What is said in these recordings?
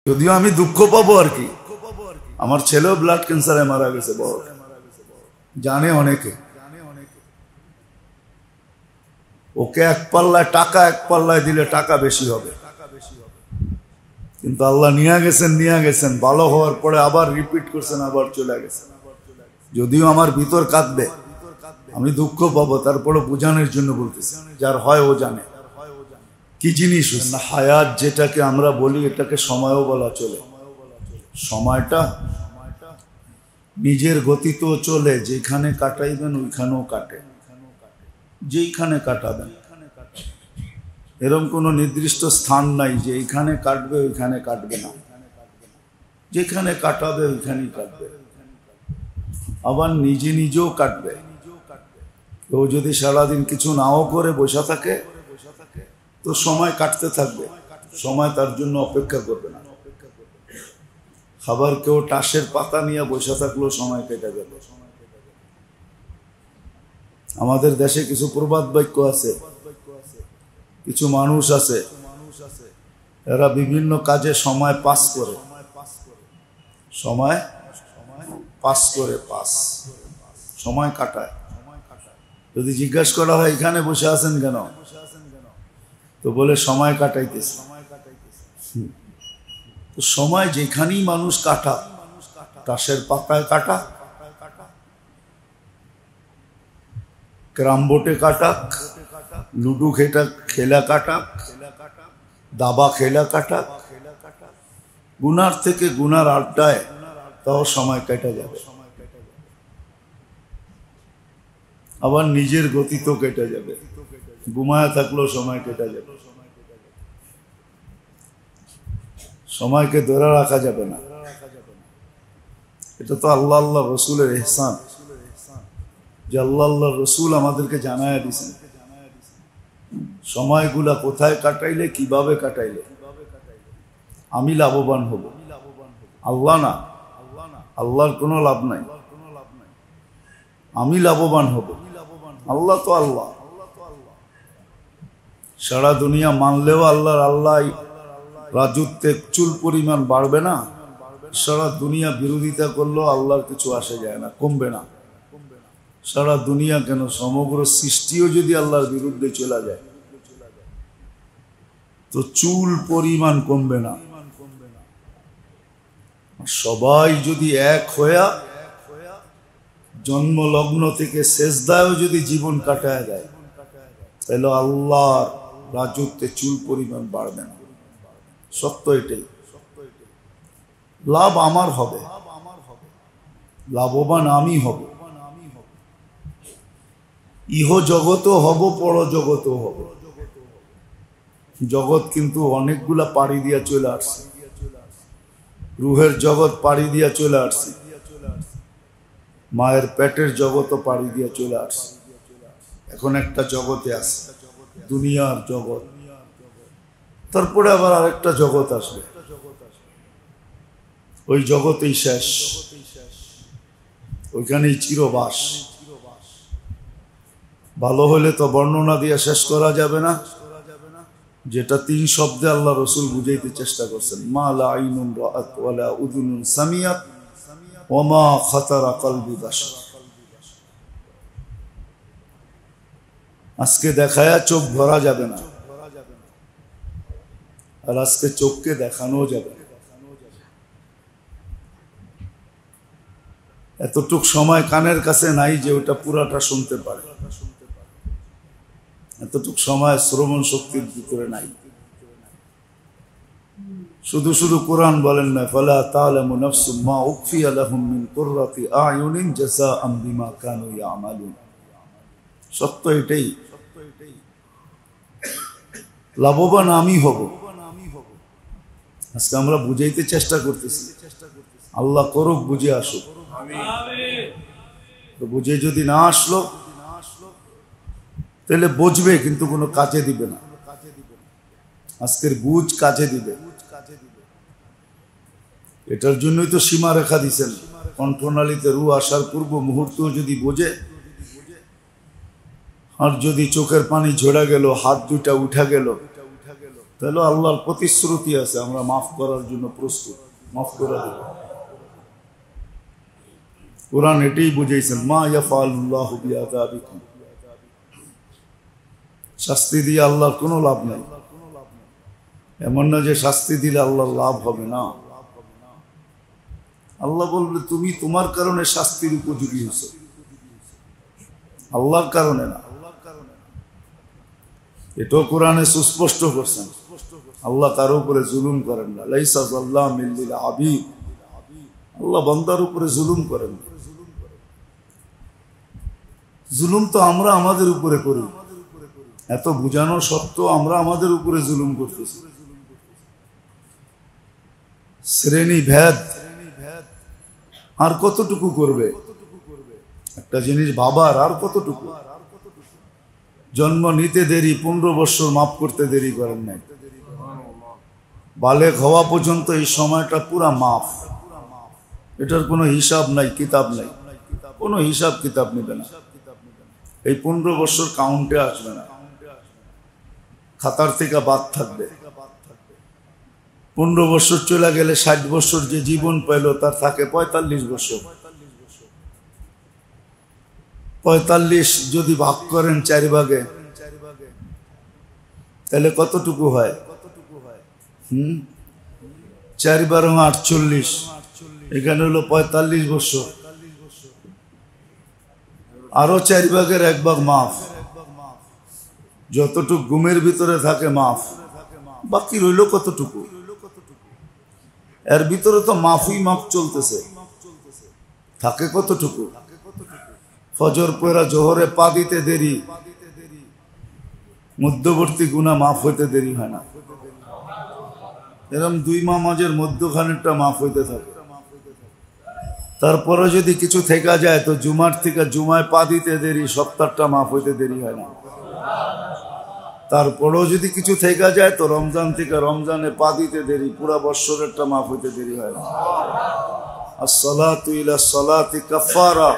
যদিও আমি দুঃখ পাবো আর কি, আমার ছেলেও ব্লাড ক্যান্সারে মারা গেছে, বড় জানে অনেকে। ওকে এক পাল্লায় টাকা, এক পাল্লায় দিলে টাকা বেশি হবে, কিন্তু আল্লাহ নিয়ে গেছেন ভালো হওয়ার পরে আবার রিপিট করছেন, আবার চলে গেছেন। যদিও আমার ভিতর কাঁদবে, আমি দুঃখ পাবো, তারপরে বোঝানোর জন্য বলতেছি, যার হয় ও জানে কি জিনিস হায়াত। যেটাকে আমরা বলি এটাকে সময়ও বলা চলে। সময়টা নিজের গতিতেও চলে, যেখানে কাটাইবেন ওইখানেও কাটে, যেইখানে কাটাবেন। এরকম কোনো নির্দিষ্ট স্থান নাই যে এইখানে কাটবে ওইখানে কাটবে না, যেখানে কাটাবে ওইখানেই কাটবে। আবার নিজেও কাটবে। কেউ যদি সারাদিন কিছু নাও করে বসে থাকে তো সময় কাটতে থাকবে, সময় তার জন্য অপেক্ষা করবে না। খাবার কেউ টাসের পাতা নিয়ে বসে থাকলেও সময় কেটে গেল। আমাদের দেশে কিছু প্রবাদ বাক্য আছে, কিছু মানুষ আছে এরা বিভিন্ন কাজে সময় পাস করে, সময় পাস করে, সময় কাটায়। যদি জিজ্ঞাসা করা হয় এখানে বসে আছেন কেন, তো বলে সময় কাটাইতেছে। তো সময় যেখানেই মানুষ কাটা, তাসের পাতায় কাটা, ক্যারাম বোর্ডে কাটাক, লুডু খেলা কাটাক, দাবা খেলা কাটাক, গুনার থেকে গুনার আড্ডায়, তাও সময় কেটে যাবে। আবার নিজের গতিতেও কেটে যাবে, ঘুমায় থাকলেও সময় কেটে যাবে। সময়কে ধরে রাখা যাবে না। এটা তো আল্লাহ আল্লাহ রসুলের ইহসান যে আল্লাহ রসুল আমাদেরকে জানায়া দিয়েছেন সময়গুলা কোথায় কাটাইলে, কিভাবে কাটাইলে আমি লাভবান হব। আল্লাহ না, আল্লাহর কোনো লাভ নাই, আমি লাভবান হব। আল্লাহ তো আল্লাহ, সারা দুনিয়া মানলেও আল্লাহ রাজত্বে চুল পরিমাণ বাড়বে না। সারা দুনিয়া বিরোধিতা করলেও আল্লাহর কিছু আসে যায় না, কমবে না। সারা দুনিয়া কেন, সমগ্র সৃষ্টিও যদি আল্লাহর বিরুদ্ধে চলে যায় তো চুল পরিমাণ কমবে না। সবাই যদি এক হইয়া জন্মলগ্ন থেকে শেষদায়ও যদি জীবন কাটায় দেয়, তাহলে আল্লাহর রাজত্বে চুল পরিমাণ বাড়বে না। সত্য এটাই। লাভ আমার হবে, লাভবান আমি হব, ইহ জগতও হব, পর জগতও হব। জগৎ কিন্তু অনেকগুলা পাড়ি দিয়া চলে আসছে, রুহের জগৎ পাড়ি দিয়া চলে আসছে, মায়ের পেটের জগৎও পাড়ি দিয়া চলে আসছে। এখন একটা জগতে আছে, দুনিয়ার জগৎ। তারপরে আবার আরেকটা জগৎ আসবে, ওই জগতেই শেষ, ওইখানেই চিরবাস। ভালো হলে তো বর্ণনা দিয়ে শেষ করা যাবে না, যেটা 3 শব্দে আল্লাহ রসুল বুঝাইতে চেষ্টা করছেন। মা লা আইনুন রাআত ওয়ালা উযুনুন সামিআত ওয়া মা খাতারা কলবি বাশার। আজকে দেখায়া চোখ ভরা যাবে না, আর আজকে চোখকে দেখানো যাবে না। এতটুক সময় কানের কাছে নাই যে ওটা পুরাটা শুনতে পারে, এতটুক সময় শ্রবণ শক্তির ভিতরে নাই। শুধু শুধু কোরআন বলেন না, ফালা তা'লামু নাফসুম মা উখফিয়া লাহুম মিন কুররাতি আ'য়ুনিন জাযাআম বিমা কানু ইয়া'মালুন। সত্য এটাই, লাভবান আমি হব। আজকে আমরা বুঝাইতে চেষ্টা করতেছি, আল্লাহ করুক, বুঝে আসুক। তো বুঝে যদি না আসলো তাহলে বুঝবে, কিন্তু কোনো কাজে দিবে না। আজকের বুঝ কাজে দিবে, এটার জন্যই তো সীমা রেখা দিছেন। কণ্ঠনালীতে রু আসার পূর্ব মুহূর্ত যদি বোঝে, আর যদি চোখের পানি ঝরে গেল, হাত দুটা উঠা গেল, তাহলে আল্লাহর প্রতিশ্রুতি আছে, আমরা মাফ করার জন্য প্রস্তুত, মাফ করে দেব। কোরআন এটাই বুঝাইছেন, মা ইয়াফআলুল্লাহু বিআযাবিকুম, শাস্তি দিয়ে আল্লাহর কোনো লাভ নাই। এমন না যে শাস্তি দিলে আল্লাহর লাভ হবে না। আল্লাহ বলবে তুমি তোমার কারণে শাস্তির উপযোগী হয়েছো, আল্লাহর কারণে না। এটাও কোরআনে সুস্পষ্ট করছেন, আল্লাহ কারো উপরে জুলুম করেন না। লাইসা যাল্লামিল লিল আবিদ, আল্লাহ বান্দার উপরে জুলুম করেন না। জুলুম তো আমরা আমাদের উপরে করি, এত বুঝানো সত্ত্বেও আমরা আমাদের উপরে জুলুম করতেছি। শ্রেণী ভেদ আর কতটুকু করবে? একটা জিনিস ভাবার আর কতটুকু? জন্ম নিতে দেরি, 15 বছর মাফ করতে দেরি করেন নাই, বালেগ হওয়া পর্যন্ত এই সময়টা পুরা মাফ। এটার কোনো হিসাব নাই, কিতাব নাই, কোনো হিসাব কিতাব নেবে না। এই 15 বছর কাউন্টে আসবে না, খাতার থেকে বাদ থাকবে। 15 বছর চলে গেলে 60 বছর যে জীবন পেল তার থাকে 45 বছর। 45 যদি ভাগ করেন 4 ভাগে, তাহলে কতটুকু হয়? 4 × 48, এখানে হলো 45 বছর। আরো 4 ভাগের 1 ভাগ মাফ, যতটুকু ঘুমের ভিতরে থাকে মাফ। বাকি রইল কতটুকু? এর ভিতরে তো মাফই মাফ চলতেছে, থাকে কতটুকু? ফজর পড়া জোহরে পা দিতে দেরি, মধ্যবর্তী গুনাহ মাফ হইতে দেরি হয় না। এরকম 2 নামাজের মধ্যখানেরটা মাফ হইতে থাকে। তারপরে যদি কিছু থেকে যায় তো জুমার থেকে জুমায় পা দিতে দেরি, সপ্তাহটা মাফ হইতে দেরি হয় না। তারপরেও যদি কিছু থেকে যায় তো রমজান থেকে রমজানে পা দিতে দেরি, পুরা বৎসরেরটা মাফ হইতে দেরি হয় না। আসসালাতু ইলা সালাতি কাফারা,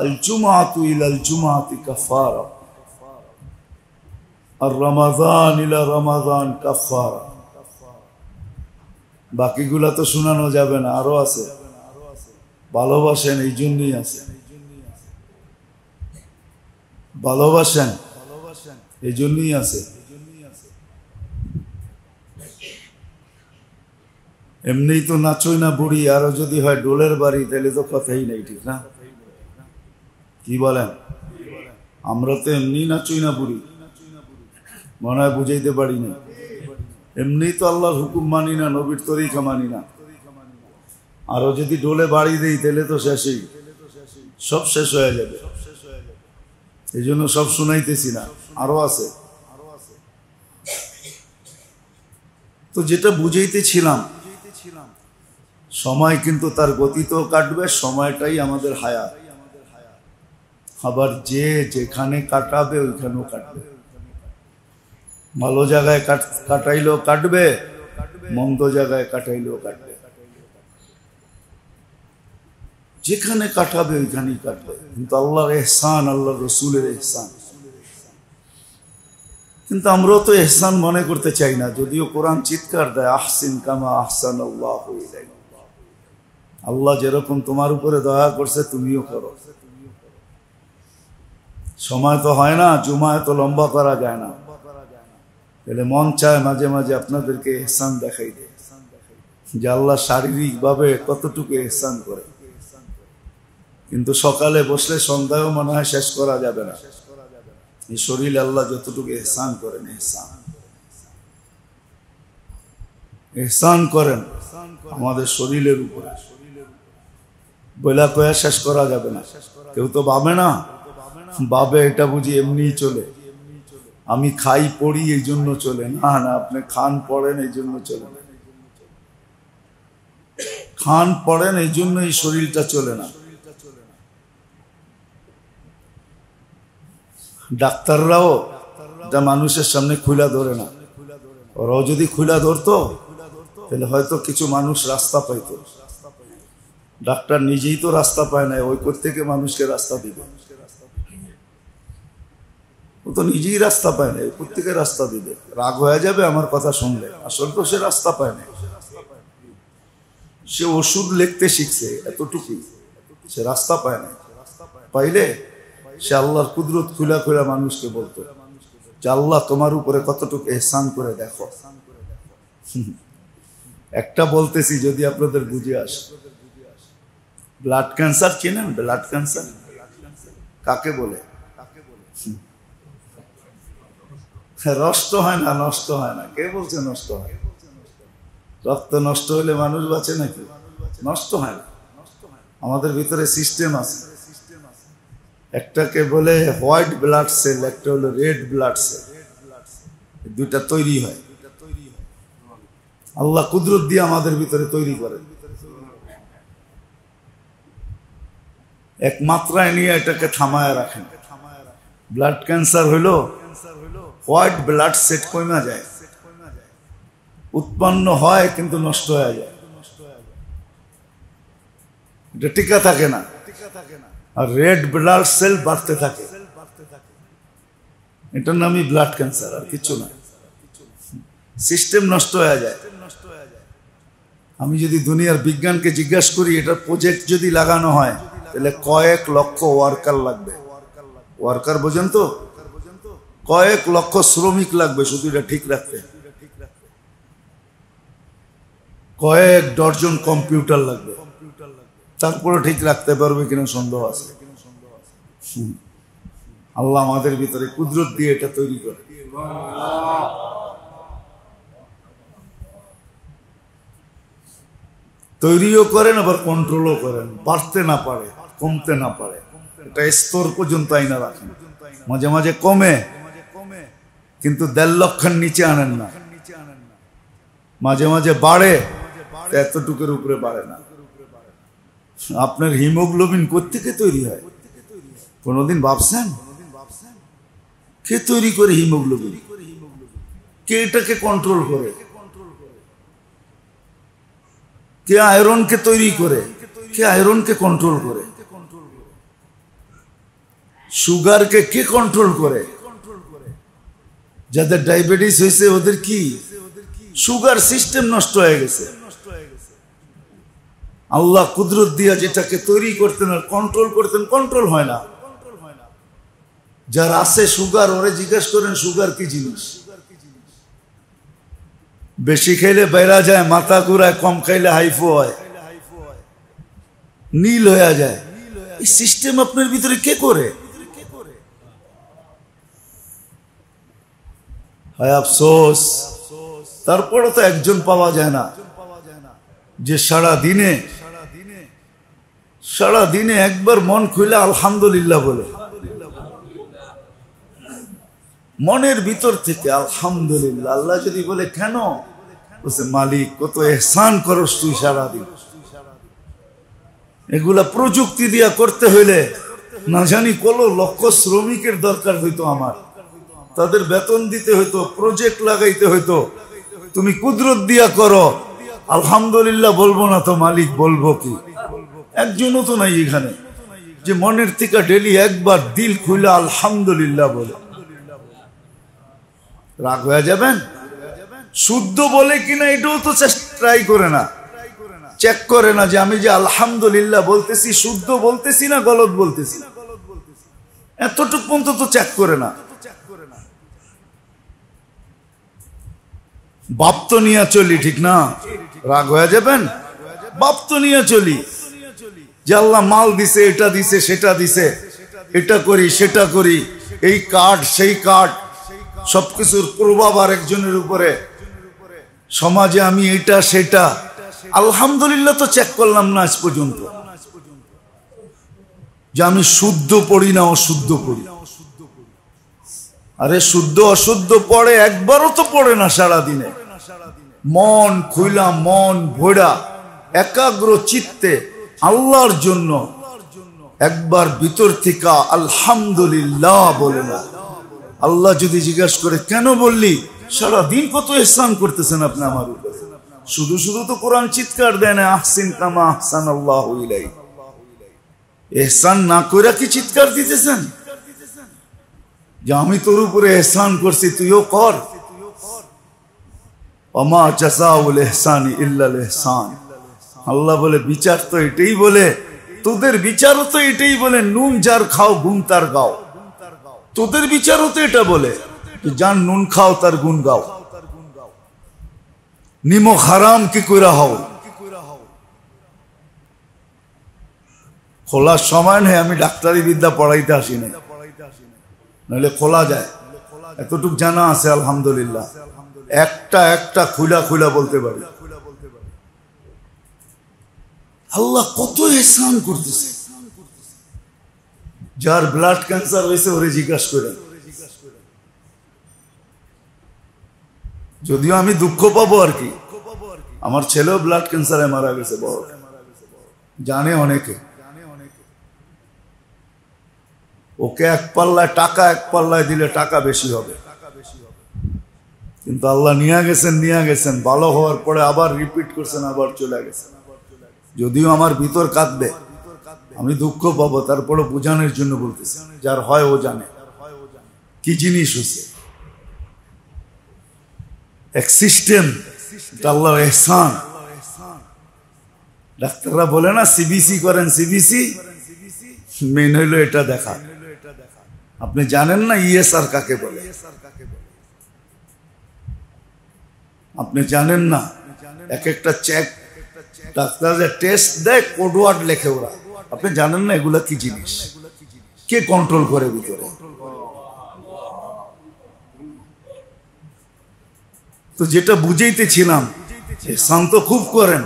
আল জুমআতু ইলা জুমআতি কাফারা, আর রমাদান ইলা রমাদান কাফারা। বাকিগুলা তো শোনানো যাবে না, আরো আছে। ভালোবাসেন এই জন্যই আছে, ভালোবাসেন এই জন্যই আছে। এমনি তো নাচই না বুড়ি, আরো যদি হয় ডোলের বাড়ি, তাহলে তো কথাই নাই, ঠিক না? কি বলেন? আমরা তো এমনি নাচই না বুড়ি, মনে হয় বুঝাইতে পারি না। এমনি তো আল্লাহর হুকুম মানি না, নবীর তরিকা মানি না। আরো যদি ডোলে বাড়ি দেই তাহলে তো শেষই, সব শেষ হয়ে যাবে। এই জন্য সব শুনাইতেছি না, আরো আছে। তো যেটা বুঝাইতেছিলাম, সময় কিন্তু তার গতিতেও কাটবে, সময়টাই আমাদের হায়াত। আবার যে যেখানে কাটাবে ওইখানেও কাটবে। ভালো জায়গায় কাটাইলেও কাটবে, মন্দ জায়গায় কাটাইলেও কাটবে। যেখানে কাটাবে ওইখানেই কাটবে। কিন্তু আল্লাহর ইহসান, আল্লাহর রসুলের ইহসান। কিন্তু আমরাও তো ইহসান মনে করতে চাই না, যদিও কোরআন চিৎকার দেয়, আহসিন কামা আহসানাল্লাহু ইলাইক। আল্লাহ যেরকম তোমার উপরে দয়া করছে তুমিও করো। সময় তো হয় না, জুমায় তো লম্বা করা যায় না, তাহলে মন চায় মাঝে মাঝে আপনাদেরকে ইহসান দেখাই দেয় যে আল্লাহ শারীরিক ভাবে কতটুকু ইহসান করে। কিন্তু সকালে বসলে সন্ধ্যাও মনে হয় শেষ করা যাবে না। এই শরীর আল্লাহ যতটুকু ইহসান করেন, ইহসান করেন আমাদের শরীরের উপরে, বইলা কয়া শেষ করা যাবে না। কেউ তো ভাবে না, ভাবে এটা বুঝি এমনি চলে, আমি খাই পড়ি এই জন্য চলে। না না, আপনি খান পড়েন এই জন্য চলে না, খান পড়েন এই জন্য এই শরীরটা চলে না। ডাক্তাররাও এটা মানুষের সামনে খুলা ধরে না, ওরাও যদি খুলা ধরতো তাহলে হয়তো কিছু মানুষ রাস্তা পাইতো। ডাক্তার নিজেই তো রাস্তা পায় না, ওই থেকে মানুষকে রাস্তা দিবে। ও তো নিজেই রাস্তা পায় না, প্রত্যেকে রাস্তা দিবে, রাগ হয়ে যাবে আমার কথা শুনলে। আসলে তো সে রাস্তা পায় না, সে ওষুধ লিখতে শিখছে এতটুকুই, সে রাস্তা পায় না। পাইলে সে আল্লাহর কুদরত খুলা খুলা মানুষকে বলতো যে আল্লাহ তোমার উপরে কতটুকু এহসান করে দেখো। একটা বলতেছি যদি আপনাদের বুঝে আসে, ব্লাড ক্যান্সার চেনেন? ব্লাড ক্যান্সার কাকে বলে? নষ্ট হয় না, নষ্ট হয় না। কে বলছে নষ্ট হয়? রক্ত নষ্ট হলে মানুষ বাঁচে নাকি? নষ্ট হয় না। আমাদের ভিতরে সিস্টেম আছে, একটাকে বলে হোয়াইট ব্লাড সেল, একটা হলো রেড ব্লাড সেল, দুইটা তৈরি হয়। আল্লাহ কুদরত দিয়ে আমাদের ভিতরে তৈরি করে, এক মাত্রায় নিয়ে এটাকে থামায় রাখেন। ব্লাড ক্যান্সার হইল হোয়াইট ব্লাড সেট কমে যায়, উৎপন্ন হয় কিন্তু নষ্ট হয়ে যায়, এটা টিকা থাকে না। আর রেড ব্লাড সেল বাড়তে থাকে, এটার নামই ব্লাড ক্যান্সার, আর কিছু না। সিস্টেম নষ্ট হয়ে যায়। আমি যদি দুনিয়ার বিজ্ঞানকে জিজ্ঞাসা করি এটার প্রজেক্ট যদি লাগানো হয় তাহলে কয়েক লক্ষ ওয়ার্কার লাগবে। ওয়ার্কার বোঝেন তো? কয়েক লক্ষ শ্রমিক লাগবে শুধু এটা ঠিক রাখতে। কয়েক ডজন কম্পিউটার লাগবে, তারপরে ঠিক রাখতে পারবে কিনা সন্দেহ আছে। আল্লাহ আমাদের ভিতরে কুদরত দিয়ে এটা তৈরি করে। তৈরিও করেন আবার কন্ট্রোলও করেন, বাড়তে না পারে, কমতে না পারে, এটা স্তর পর্যন্ত আইনা রাখেন। মাঝে মাঝে কমে, কিন্তু 1.5 লক্ষের নিচে আনেন না। মাঝে মাঝে বাড়ে, এতটুকুর উপরে বাড়ে না। আপনার হিমোগ্লোবিন কোত্থেকে তৈরি হয় কোনদিন ভাবছেন? কে তৈরি করে হিমোগ্লোবিন? কে এটাকে কন্ট্রোল করে? কে আয়রনকে তৈরি করে? কে আয়রনকে কন্ট্রোল করে? সুগারকে কে কন্ট্রোল করে? যাদের ডায়াবেটিস হয়েছে ওদের কি সুগার সিস্টেম নষ্ট হয়ে গেছে। আল্লাহ কুদরত দিয়া যেটাকে তৈরি করতেন আর কন্ট্রোল করতেন, কন্ট্রোল হয় না। যার আছে সুগার, ওরে জিজ্ঞেস করেন সুগার কি জিনিস। বেশি খাইলে বেড়া যায়, মাথা ঘুরায়, কম খাইলে হাইফো হয়, নীল হয়ে যায়। এই সিস্টেম আপনার ভিতরে কে করে? হয় আফসোস। তারপরে তো একজন পাওয়া যায় না যে সারা দিনে একবার মন খুলে আলহামদুলিল্লাহ বলে, মনের ভিতর থেকে আলহামদুলিল্লাহ। আল্লাহ যদি বলে কেন, বলছে মালিক কত এহসান করস তুই সারাদিন। এগুলা প্রযুক্তি দিয়া করতে হইলে না জানি কত লক্ষ শ্রমিকের দরকার হইতো আমার, তাদের বেতন দিতে হইতো, প্রজেক্ট লাগাইতে হইতো। তুমি কুদরত দিয়া করো, আলহামদুলিল্লাহ বলবো না তো মালিক বলবো কি? একজনও তো নাই এখানে যে মনের থেকে ডেলি একবার দিল খুলে আলহামদুলিল্লাহ বলে। রাগ হয়ে যাবেন? শুদ্ধ বলে কিনা এটাও তো ট্রাই করে না, চেক করে না যে আমি যে আলহামদুলিল্লাহ বলতেছি শুদ্ধ বলতেছি না গলত বলতেছি, এতটুকু পর্যন্ত তো চেক করে না। বাপ তো নিয়ে চলি, ঠিক না? রাগ হয়ে যাবেন? বাপ তো নিয়ে চলি যে আল্লাহ মাল দিছে, এটা দিছে, সেটা দিছে, এটা করি সেটা করি, এই কার্ড সেই কার্ড, সবকিছুর প্রভাব আর একজনের উপরে, সমাজে আমি এটা সেটা। আলহামদুলিল্লাহ তো চেক করলাম না আজ পর্যন্ত যে আমি শুদ্ধ পড়ি না অশুদ্ধ পড়ি। আরে শুদ্ধ অশুদ্ধ পড়ে, একবারও তো পড়ে না সারাদিনে। মন খুইলা, মন ভোড়া, একাগ্র চিত্তে আল্লাহর জন্য একবার ভিতর থেকে আলহামদুলিল্লাহ বলে না। আল্লাহ যদি জিজ্ঞাসা করে কেন বললি, সারাদিন কত ইহসান করতেছেন আপনি আমার উপরে, শুধু শুধু তো কোরআন চিৎকার দেয় না আহসিন কামা আহসানাল্লাহু ইলাইক। ইহসান না কইরা কি চিৎকার দিতেছেন? যে আমি তোর উপরে এহসান করছি, তুইও কর। ওমা জাযাউল ইহসানি ইল্লাল ইহসান। আল্লাহ বলে বিচার তো এটাই বলে, তোদের বিচারও তো এটাই বলে, নুন যার খাও গুণ তার গাও। তোদের বিচারও তো এটা বলে যে যার নুন খাও তার গুণ গাও। নিমক হারাম কি কইরা হও। খোলার সময় নেই, আমি ডাক্তারি বিদ্যা পড়াইতে আসি নাই, নাহলে খোলা যায়। এতটুক জানা আছে আলহামদুলিল্লাহ, একটা একটা খুলা খুলা বলতে পারি। আল্লাহ কত ইহসান করতেছে। যার ব্লাড ক্যান্সার হয়েছে ওরে জিজ্ঞাসা করে, যদিও আমি দুঃখ পাবো আর কি, আমার ছেলেও ব্লাড ক্যান্সারে মারা গেছে, বড় জানে অনেকে। ওকে এক পাল্লায় টাকা, এক পাল্লায় দিলে টাকা বেশি হবে, কিন্তু আল্লাহ নিয়ে গেছেন, ভালো হওয়ার পরে আবার রিপিট করছেন, আবার চলে গেছেন। যদিও আমার ভিতর কাঁদবে, আমি দুঃখ পাবো, তারপরে বোঝানোর জন্য বলতেছি, যার হয় ও জানে কি জিনিস হচ্ছে। এক সিস্টেম, আল্লাহর ইহসান। ডাক্তাররা বলে না সিবিসি করেন, সিবিসি মেন হইল এটা দেখা। আপনি জানেন না ইএসআর কাকে বলে? আপনি জানেন না এক একটা চেক ডাক্তার যে টেস্ট দেয়, কোডওয়ার্ড লেখে ওরা, আপনি জানেন না এগুলা কি জিনিস? কে কন্ট্রোল করে ভিতরে? তো যেটা বুঝাইতেছিলাম, ইহসান তো খুব করেন,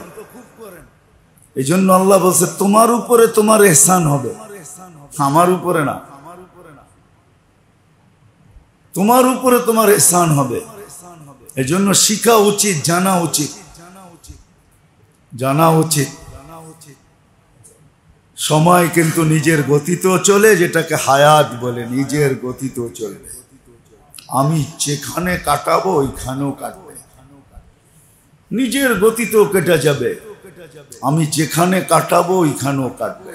এই জন্য আল্লাহ বলছে তোমার উপরে তোমার ইহসান হবে, আমার উপরে না। তোমার উপরে তোমার ইহসান হবে। এই জন্য শিখা উচিত, জানা উচিত, জানা উচিত। সময় কিন্তু নিজের গতিতেও চলে, যেটাকে হায়াত বলে, নিজের গতিতেও চলবে। আমি যেখানে কাটাবো ওইখানেও কাটবে, নিজের গতিতেও কেটে যাবে। আমি যেখানে কাটাবো ওইখানেও কাটবে।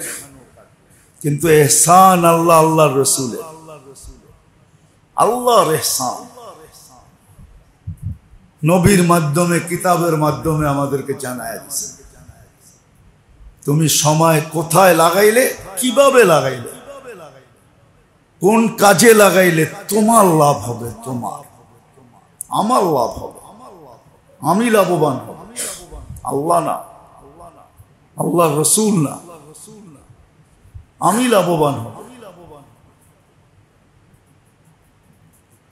কিন্তু ইহসান আল্লাহ, আল্লাহর রসুলের, আল্লাহর ইহসান নবীর মাধ্যমে, কিতাবের মাধ্যমে আমাদেরকে জানায় দিয়েছে। তুমি সময় কোথায় লাগাইলে, কিভাবে লাগাইলে, কোন কাজে লাগাইলে তোমার লাভ হবে, তোমার আমার লাভ হবে, আমি লাভবান হব, আল্লাহ না, আল্লাহর রসুল না, আমি লাভবান হব।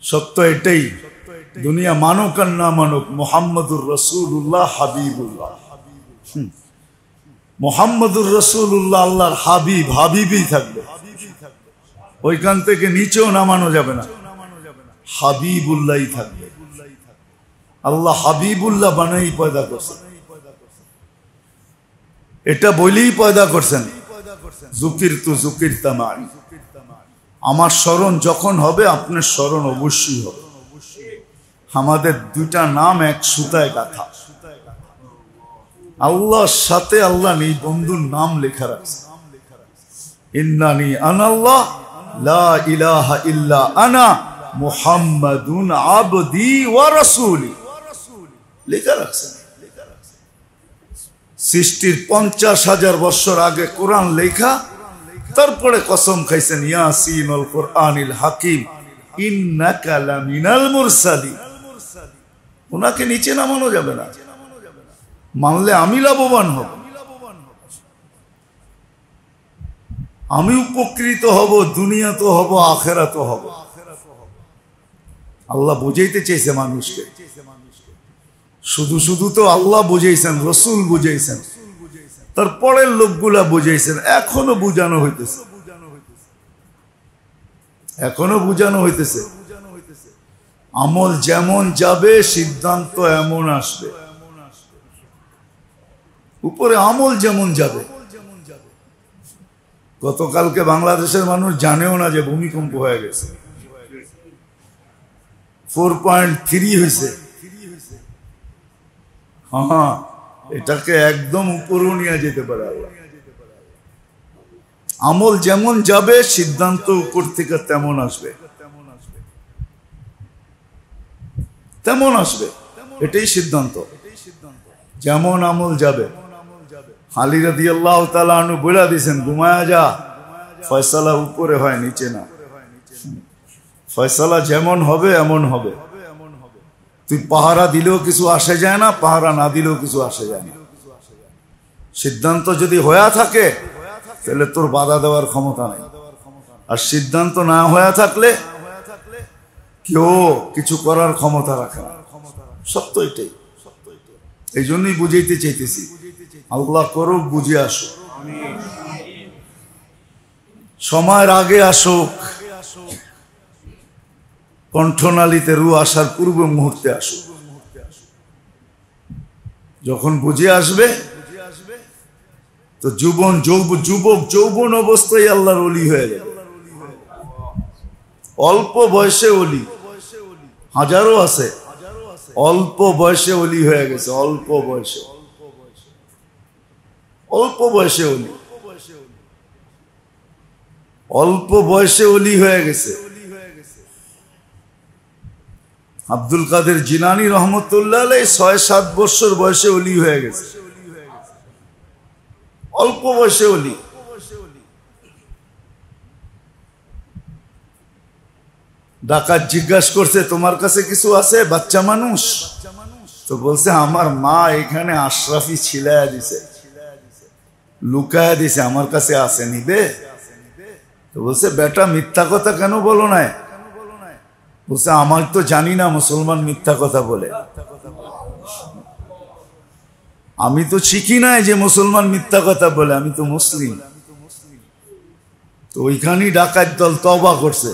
সত্য এটাই, দুনিয়া মানুক আর না মানুক, মুহাম্মদুর রাসূলুল্লাহ হাবিবুল্লাহ। মুহাম্মদুর রাসূলুল্লাহ আল্লাহর হাবিব, হাবিবই থাকবে, ওইখান থেকে নিচেও নামানো যাবে না, হাবিবুল্লাহই থাকবে। আল্লাহ হাবিবুল্লাহ বানাই পয়দা করছেন, এটা বলেই পয়দা করছেন, যুকিরতু যুকিরতা মাই, আমার স্মরণ যখন হবে আপনার স্মরণ অবশ্যই হবে। আমাদের দুইটা নাম এক সুতায় গাঁথা, আল্লাহর সাথে আল্লাহ নেই, বন্ধুর নাম লেখা রাখছে, ইন্নানি আনাল্লাহ লা ইলাহা ইল্লা আনা মুহাম্মাদুন আবদি ওয়া রাসূলি লেখা রাখছে। সৃষ্টির 50,000 বছর আগে কোরআন লেখা, তারপরে কসম খাইছেন ইয়াসিন আল কোরআনিল হাকিম ইন্নাকা লামিনাল মুরসালিন। ওনাকে নিচে নামানো যাবে না, মানলে আমি লাভবান হব, আমি উপকৃত হব, দুনিয়াতেও হব, আখিরাতেও হব। আল্লাহ বুঝাইতে চেয়েছে মানুষকে, শুধু শুধু তো আল্লাহ বুঝাইছেন, রসুল বুঝাইছেন, তারপরের লোকগুলা বুঝাইছেন, এখনো বুঝানো হইতেছে, এখনো বুঝানো হইতেছে। আমল যেমন যাবে সিদ্ধান্ত এমন আসবে, উপরে আমল যেমন যাবে। গতকালকে বাংলাদেশের মানুষ জানেও না যে ভূমিকম্প হয়ে গেছে, 4.3 হয়েছে। হ্যাঁ, এটাকে একদম উপরেও নিয়ে যেতে পারে আল্লাহ। আমল যেমন যাবে সিদ্ধান্ত উপর থেকে তেমন আসবে। তেমন আসবে, এটাই সিদ্ধান্ত। যেমন আমল যাবে। আলী রাদিয়াল্লাহু তাআলা আনহু বলে দিয়েছেন, ঘুমায়া যা, ফয়সালা উপরে হয়, নিচে না। ফয়সালা যেমন হবে এমন হবে। তুই পাহারা দিলেও কিছু আসে যায় না, পাহারা না দিলেও কিছু আসে যায় না। সিদ্ধান্ত যদি হয়ে থাকে তাহলে তোর বাধা দেওয়ার ক্ষমতা নেই, আর সিদ্ধান্ত না হয়ে থাকলে কেউ কিছু করার ক্ষমতা রাখে না। সত্য এটাই। এই জন্যই বুঝাইতে চাইতেছি, আল্লাহ করুক বুঝে আসুক, সময়ের আগে আসুক, কণ্ঠনালীতে রু আসার পূর্ব মুহূর্তে আসুক। যখন বুঝে আসবে তো যুবক যৌবন অবস্থায় আল্লাহর ওলি হয়ে যাবে। অল্প বয়সে ওলি হাজারো আছে, অল্প বয়সে ওলি হয়ে গেছে। অল্প বয়সে ওলি, অল্প বয়সে ওলি হয়ে গেছে। আব্দুল কাদের জিলানী রহমতুল্লাহ আলাইহি ৬-৭ বছর বয়সে ওলি হয়ে গেছে। অল্প বয়সে ওলি। ডাকাত জিজ্ঞাসা করছে, তোমার কাছে কিছু আছে? বাচ্চা মানুষ তো বলছে, আমার মা এখানে আশরাফি ছিলায়া দিছে, লুকায়া দিছে, আমার কাছে আছে, নিবে? তো বলছে, বেটা মিথ্যা কথা কেন বলো না? বলছে, আমার তো জানি না মুসলমান মিথ্যা কথা বলে, আমি তো শিখি নাই যে মুসলমান মিথ্যা কথা বলে, আমি তো মুসলিম। তো ওইখানেই ডাকাত দল তওবা করছে।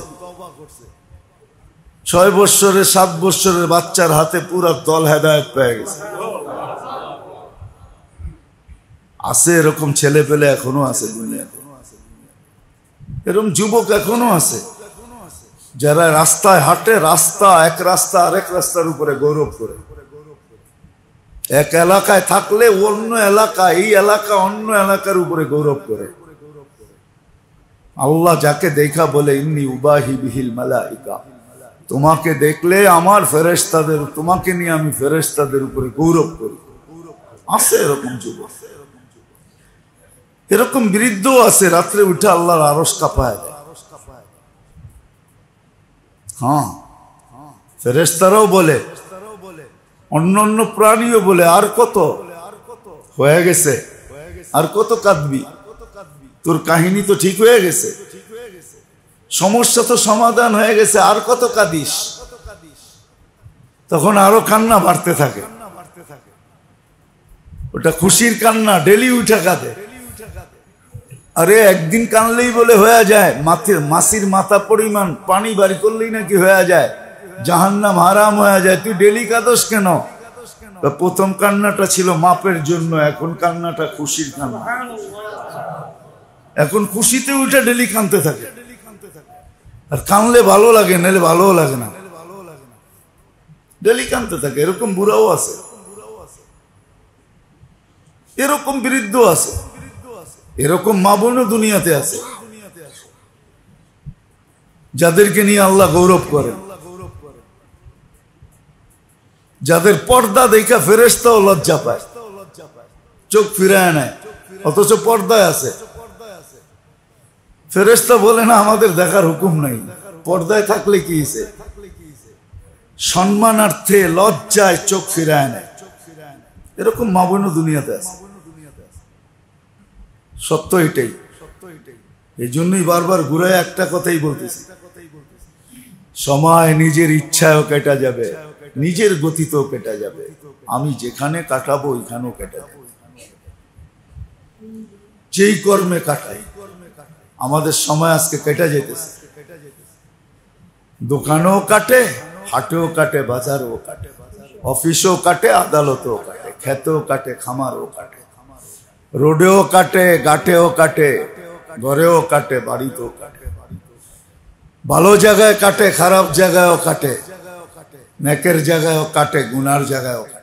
৬ বৎসরের ৭ বৎসরের বাচ্চার হাতে পুরা দল হেদায়েত পেয়ে গেছে। আছে এরকম ছেলে পেলে, এখনো আছে দুনিয়াতে। এরকম যুবক এখনো আছে যারা রাস্তায় হাঁটে, এক রাস্তা আরেক রাস্তার উপরে গৌরব করে। এক এলাকায় থাকলে অন্য এলাকা, এই এলাকা অন্য এলাকার উপরে গৌরব করে। আল্লাহ যাকে দেখা বলে, ইন্নী উবাহি বিহিল মালাইকা, তোমাকে দেখলে আমার ফেরেশতাদের, তোমাকে নিয়ে আমি ফেরেশতাদের উপরে গৌরব করি। আছে এরকম যুবক, এরকম বৃদ্ধ আছে, রাত্রে উঠে আল্লাহর আরশ কাঁপায় দেয়। হ্যাঁ, ফেরেশতারাও বলে, অন্য প্রাণীও বলে, আর কত হয়ে গেছে, আর কত কাঁদবি, তোর কাহিনী তো ঠিক হয়ে গেছে, সমস্যা তো সমাধান হয়ে গেছে, আর কত কাঁদিস? তখন আরো কান্না বাড়তে থাকে। ওটা খুশির কান্না, ডেলি উঠে কাঁদে। আরে একদিন কানলেই বলে হয়ে যায়, মাসির মাথা পরিমাণ পানি বাড়ি করলেই নাকি হয়ে যায়, জাহান্নাম হারাম হয়ে যায়। তুই ডেলি কাঁদস কেন? প্রথম কান্নাটা ছিল মাপের জন্য, এখন কান্নাটা খুশির কান্না। এখন খুশিতে উঠে ডেলি কাঁদতে থাকে। আর কানলে ভালো লাগে, নাহলে ভালোও লাগে না, ডেলি কাঁদতে থাকে। এরকম বুড়াও আছে, এরকম বৃদ্ধ আছে, এরকম মা বোনও দুনিয়াতে আছে, যাদেরকে নিয়ে আল্লাহ গৌরব করেন, যাদের পর্দা দেখা ফেরেশতাও লজ্জা পায়, চোখ ফিরায় নেয়, অথচ পর্দায় আছে। ফেরেশতা বলে না, আমাদের দেখার হুকুম নাই, পর্দায় থাকলে কি হইছে? সম্মানার্থে লজ্জায় চোখ ফিরায় নেয়। এরকম মা বোনও দুনিয়াতে আছে। সত্য এটাই। এই জন্যই বারবার ঘুরে একটা কথাই বলতেছি, সময় নিজের ইচ্ছায়ও কেটে যাবে, নিজের গতিতেও কেটে যাবে। আমি যেখানে কাটাবো ওইখানেও কেটে যাবে। যেই কর্মে কাটাই, আমাদের সময় আজকে কেটে যেতেছে। দোকানেও কাটে, হাটেও কাটে, বাজারেও কাটে, অফিসেও কাটে, আদালতেও কাটে, খেতেও কাটে, খামারও কাটে, রোডেও কাটে, ঘাটেও কাটে, ঘরেও কাটে, বাড়িতেও কাটে। ভালো জায়গায় কাটে, খারাপ জায়গায়ও কাটে, নেকের জায়গায়ও কাটে, গুনার জায়গায়ও কাটে।